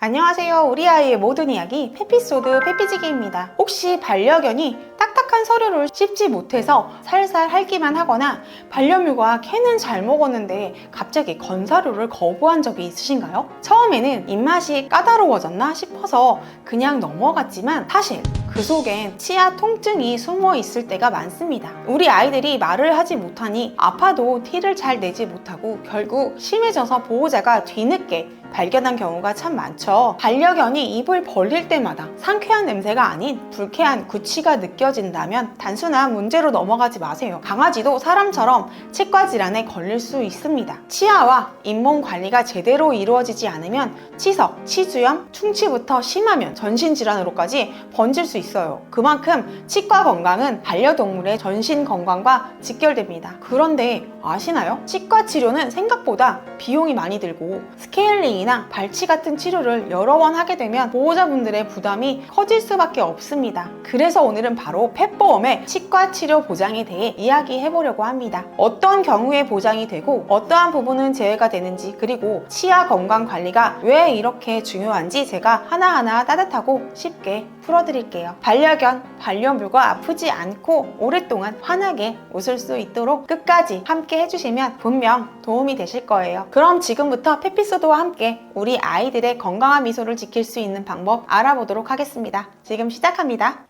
안녕하세요. 우리 아이의 모든 이야기 페피소드 페피지기입니다. 혹시 반려견이 딱딱한 서류를 씹지 못해서 살살 핥기만 하거나 반려묘가 캐는 잘 먹었는데 갑자기 건사료를 거부한 적이 있으신가요? 처음에는 입맛이 까다로워졌나 싶어서 그냥 넘어갔지만 사실 그 속엔 치아 통증이 숨어 있을 때가 많습니다. 우리 아이들이 말을 하지 못하니 아파도 티를 잘 내지 못하고 결국 심해져서 보호자가 뒤늦게 발견한 경우가 참 많죠. 반려견이 입을 벌릴 때마다 상쾌한 냄새가 아닌 불쾌한 구취가 느껴진다면 단순한 문제로 넘어가지 마세요. 강아지도 사람처럼 치과 질환에 걸릴 수 있습니다. 치아와 잇몸 관리가 제대로 이루어지지 않으면 치석, 치주염, 충치부터 심하면 전신 질환으로까지 번질 수 있어요. 그만큼 치과 건강은 반려동물의 전신 건강과 직결됩니다. 그런데 아시나요? 치과 치료는 생각보다 비용이 많이 들고 스케일링이나 발치 같은 치료를 여러 번 하게 되면 보호자분들의 부담이 커질 수밖에 없습니다. 그래서 오늘은 바로 펫보험의 치과 치료 보장에 대해 이야기해 보려고 합니다. 어떤 경우에 보장이 되고 어떠한 부분은 제외가 되는지, 그리고 치아 건강 관리가 왜 이렇게 중요한지 제가 하나하나 따뜻하고 쉽게 풀어드릴게요. 반려견, 반려묘가 아프지 않고 오랫동안 환하게 웃을 수 있도록 끝까지 함께 해주시면 분명 도움이 되실 거예요. 그럼 지금부터 페피소드와 함께 우리 아이들의 건강한 미소를 지킬 수 있는 방법 알아보도록 하겠습니다. 지금 시작합니다.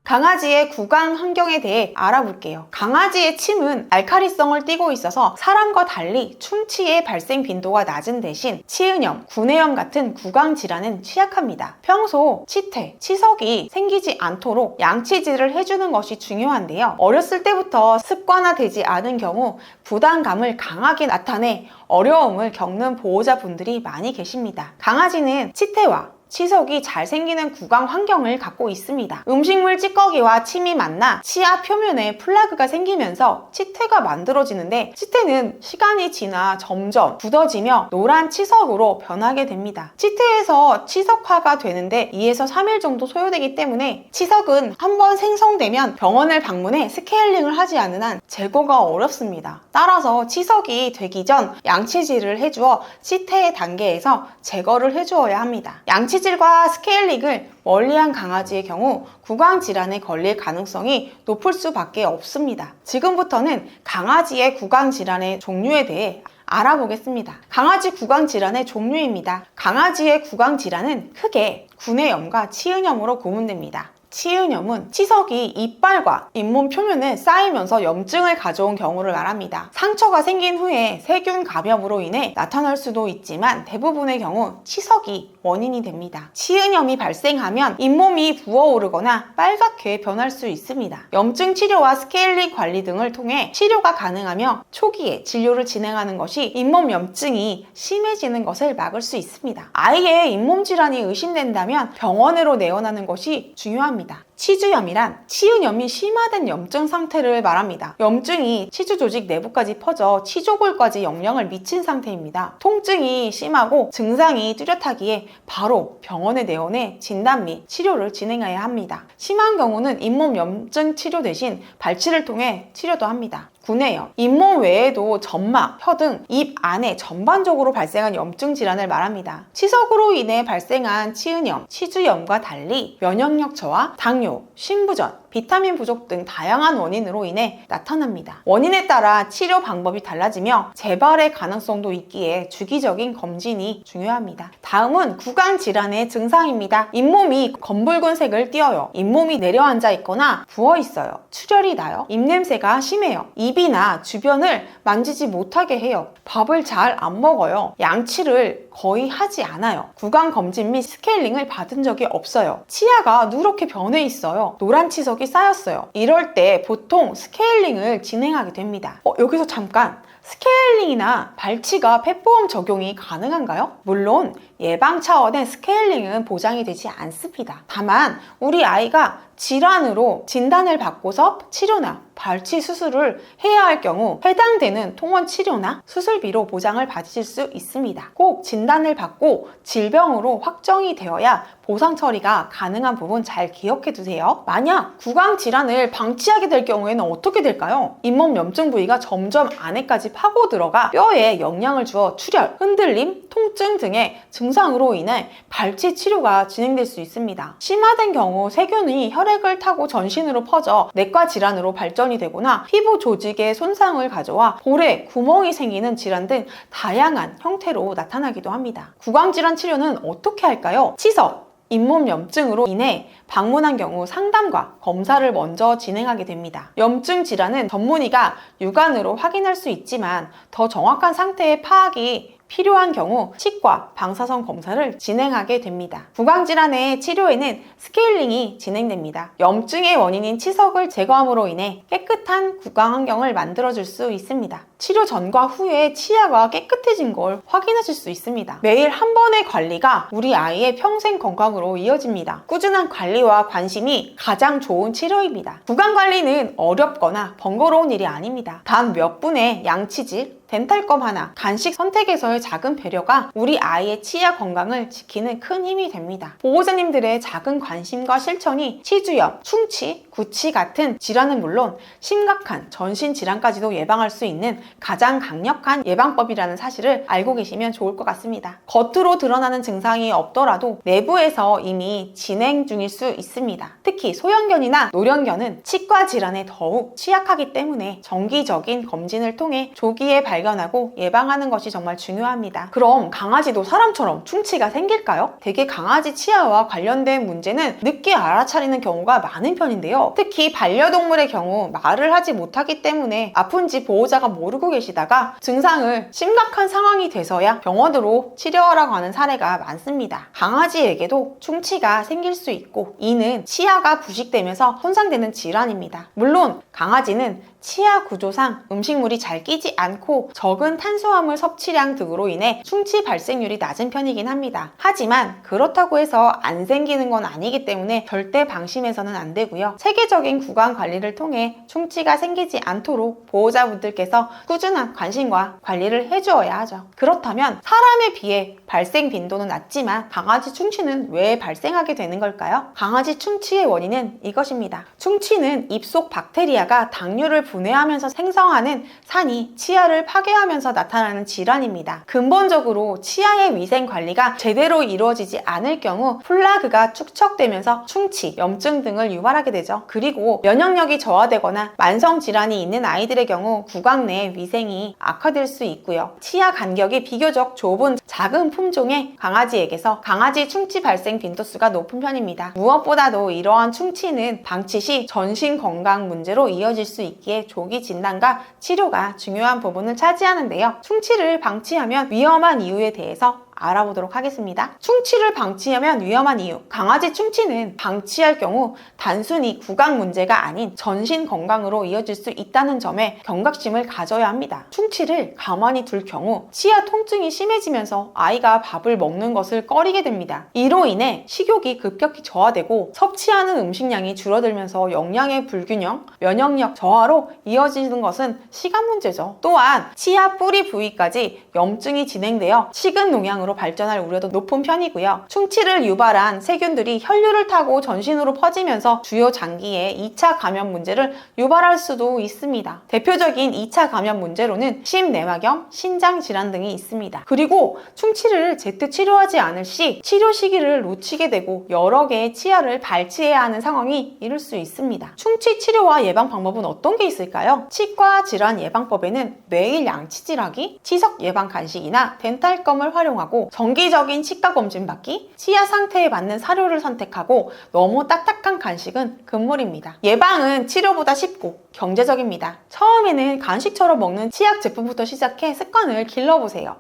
강아지의 구강 환경에 대해 알아볼게요. 강아지의 침은 알칼리성을 띠고 있어서 사람과 달리 충치의 발생 빈도가 낮은 대신 치은염, 구내염 같은 구강 질환은 취약합니다. 평소 치태, 치석이 생기지 않도록 양치질을 해주는 것이 중요한데요. 어렸을 때부터 습관화되지 않은 경우 부담감을 강하게 나타내 어려움을 겪는 보호자분들이 많이 계십니다. 강아지는 치태와 치석이 잘 생기는 구강 환경을 갖고 있습니다. 음식물 찌꺼기와 침이 만나 치아 표면에 플라그가 생기면서 치태가 만들어지는데, 치태는 시간이 지나 점점 굳어지며 노란 치석으로 변하게 됩니다. 치태에서 치석화가 되는데 2에서 3일 정도 소요되기 때문에 치석은 한번 생성되면 병원을 방문해 스케일링을 하지 않은 한 제거가 어렵습니다. 따라서 치석이 되기 전 양치질을 해주어 치태 단계에서 제거를 해주어야 합니다. 양치질과 스케일링을 멀리한 강아지의 경우 구강 질환에 걸릴 가능성이 높을 수밖에 없습니다. 지금부터는 강아지의 구강 질환의 종류에 대해 알아보겠습니다. 강아지 구강 질환의 종류입니다. 강아지의 구강 질환은 크게 구내염과 치은염으로 구분됩니다. 치은염은 치석이 이빨과 잇몸 표면에 쌓이면서 염증을 가져온 경우를 말합니다. 상처가 생긴 후에 세균 감염으로 인해 나타날 수도 있지만 대부분의 경우 치석이 원인이 됩니다. 치은염이 발생하면 잇몸이 부어오르거나 빨갛게 변할 수 있습니다. 염증 치료와 스케일링 관리 등을 통해 치료가 가능하며 초기에 진료를 진행하는 것이 잇몸 염증이 심해지는 것을 막을 수 있습니다. 아이의 잇몸 질환이 의심된다면 병원으로 내원하는 것이 중요합니다. 치주염이란 치은염이 심화된 염증 상태를 말합니다. 염증이 치주 조직 내부까지 퍼져 치조골까지 영향을 미친 상태입니다. 통증이 심하고 증상이 뚜렷하기에 바로 병원에 내원해 진단 및 치료를 진행해야 합니다. 심한 경우는 잇몸 염증 치료 대신 발치를 통해 치료도 합니다. 구내염, 잇몸 외에도 점막, 혀 등 입 안에 전반적으로 발생한 염증 질환을 말합니다. 치석으로 인해 발생한 치은염, 치주염과 달리 면역력 저하, 당뇨, 신부전, 비타민 부족 등 다양한 원인으로 인해 나타납니다. 원인에 따라 치료 방법이 달라지며 재발의 가능성도 있기에 주기적인 검진이 중요합니다. 다음은 구강 질환의 증상입니다. 잇몸이 검붉은색을 띠어요. 잇몸이 내려앉아 있거나 부어 있어요. 출혈이 나요. 입냄새가 심해요. 입이나 주변을 만지지 못하게 해요. 밥을 잘 안 먹어요. 양치를 거의 하지 않아요. 구강 검진 및 스케일링을 받은 적이 없어요. 치아가 누렇게 변해 있어요. 노란 치석이 쌓였어요. 이럴 때 보통 스케일링을 진행하게 됩니다. 여기서 잠깐, 스케일링이나 발치가 펫보험 적용이 가능한가요? 물론 예방 차원의 스케일링은 보장이 되지 않습니다. 다만 우리 아이가 질환으로 진단을 받고서 치료나 발치 수술을 해야 할 경우 해당되는 통원 치료나 수술비로 보장을 받으실 수 있습니다. 꼭 진단을 받고 질병으로 확정이 되어야 보상 처리가 가능한 부분 잘 기억해 두세요. 만약 구강 질환을 방치하게 될 경우에는 어떻게 될까요? 잇몸 염증 부위가 점점 안에까지 파고 들어가 뼈에 영향을 주어 출혈, 흔들림, 통증 등의 증상으로 인해 발치 치료가 진행될 수 있습니다. 심화된 경우 세균이 혈액을 타고 전신으로 퍼져 내과 질환으로 발전이 되거나 피부 조직에 손상을 가져와 볼에 구멍이 생기는 질환 등 다양한 형태로 나타나기도 합니다. 구강질환 치료는 어떻게 할까요? 치석, 잇몸 염증으로 인해 방문한 경우 상담과 검사를 먼저 진행하게 됩니다. 염증 질환은 전문의가 육안으로 확인할 수 있지만 더 정확한 상태의 파악이 필요한 경우 치과, 방사선 검사를 진행하게 됩니다. 구강질환의 치료에는 스케일링이 진행됩니다. 염증의 원인인 치석을 제거함으로 인해 깨끗한 구강 환경을 만들어줄 수 있습니다. 치료 전과 후에 치아가 깨끗해진 걸 확인하실 수 있습니다. 매일 한 번의 관리가 우리 아이의 평생 건강으로 이어집니다. 꾸준한 관리와 관심이 가장 좋은 치료입니다. 구강 관리는 어렵거나 번거로운 일이 아닙니다. 단 몇 분의 양치질, 덴탈검 하나, 간식 선택에서의 작은 배려가 우리 아이의 치아 건강을 지키는 큰 힘이 됩니다. 보호자님들의 작은 관심과 실천이 치주염, 충치, 구취 같은 질환은 물론 심각한 전신 질환까지도 예방할 수 있는 가장 강력한 예방법이라는 사실을 알고 계시면 좋을 것 같습니다. 겉으로 드러나는 증상이 없더라도 내부에서 이미 진행 중일 수 있습니다. 특히 소형견이나 노령견은 치과 질환에 더욱 취약하기 때문에 정기적인 검진을 통해 조기에 발견하고 예방하는 것이 정말 중요합니다. 그럼 강아지도 사람처럼 충치가 생길까요? 대개 강아지 치아와 관련된 문제는 늦게 알아차리는 경우가 많은 편인데요. 특히 반려동물의 경우 말을 하지 못하기 때문에 아픈지 보호자가 모르고 계시다가 증상을 심각한 상황이 돼서야 병원으로 치료하러 가는 사례가 많습니다. 강아지에게도 충치가 생길 수 있고 이는 치아가 부식되면서 손상되는 질환입니다. 물론 강아지는 치아 구조상 음식물이 잘 끼지 않고 적은 탄수화물 섭취량 등으로 인해 충치 발생률이 낮은 편이긴 합니다. 하지만 그렇다고 해서 안 생기는 건 아니기 때문에 절대 방심해서는 안 되고요. 체계적인 구강 관리를 통해 충치가 생기지 않도록 보호자분들께서 꾸준한 관심과 관리를 해주어야 하죠. 그렇다면 사람에 비해 발생 빈도는 낮지만 강아지 충치는 왜 발생하게 되는 걸까요? 강아지 충치의 원인은 이것입니다. 충치는 입속 박테리아가 당류를 분해하면서 생성하는 산이 치아를 파괴하면서 나타나는 질환입니다. 근본적으로 치아의 위생 관리가 제대로 이루어지지 않을 경우 플라그가 축적되면서 충치, 염증 등을 유발하게 되죠. 그리고 면역력이 저하되거나 만성 질환이 있는 아이들의 경우 구강 내 위생이 악화될 수 있고요. 치아 간격이 비교적 좁은 작은 품종의 강아지에게서 강아지 충치 발생 빈도수가 높은 편입니다. 무엇보다도 이러한 충치는 방치 시 전신 건강 문제로 이어질 수 있기에 조기 진단과 치료가 중요한 부분을 차지하는데요. 충치를 방치하면 위험한 이유에 대해서 알아보도록 하겠습니다. 충치를 방치하면 위험한 이유. 강아지 충치는 방치할 경우 단순히 구강 문제가 아닌 전신 건강으로 이어질 수 있다는 점에 경각심을 가져야 합니다. 충치를 가만히 둘 경우 치아 통증이 심해지면서 아이가 밥을 먹는 것을 꺼리게 됩니다. 이로 인해 식욕이 급격히 저하되고 섭취하는 음식량이 줄어들면서 영양의 불균형, 면역력 저하로 이어지는 것은 시간 문제죠. 또한 치아 뿌리 부위까지 염증이 진행되어 식은 농양으로 발전할 우려도 높은 편이고요. 충치를 유발한 세균들이 혈류를 타고 전신으로 퍼지면서 주요 장기에 2차 감염 문제를 유발할 수도 있습니다. 대표적인 2차 감염 문제로는 심내막염, 신장 질환 등이 있습니다. 그리고 충치를 제때 치료하지 않을 시 치료 시기를 놓치게 되고 여러 개의 치아를 발치해야 하는 상황이 이룰 수 있습니다. 충치 치료와 예방 방법은 어떤 게 있을까요? 치과 질환 예방법에는 매일 양치질하기, 치석 예방 간식이나 덴탈검을 활용하고 정기적인 치과 검진 받기, 치아 상태에 맞는 사료를 선택하고 너무 딱딱한 간식은 금물입니다. 예방은 치료보다 쉽고 경제적입니다. 처음에는 간식처럼 먹는 치약 제품부터 시작해 습관을 길러보세요.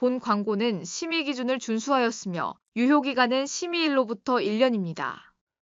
본 광고는 심의 기준을 준수하였으며 유효기간은 심의일로부터 1년입니다.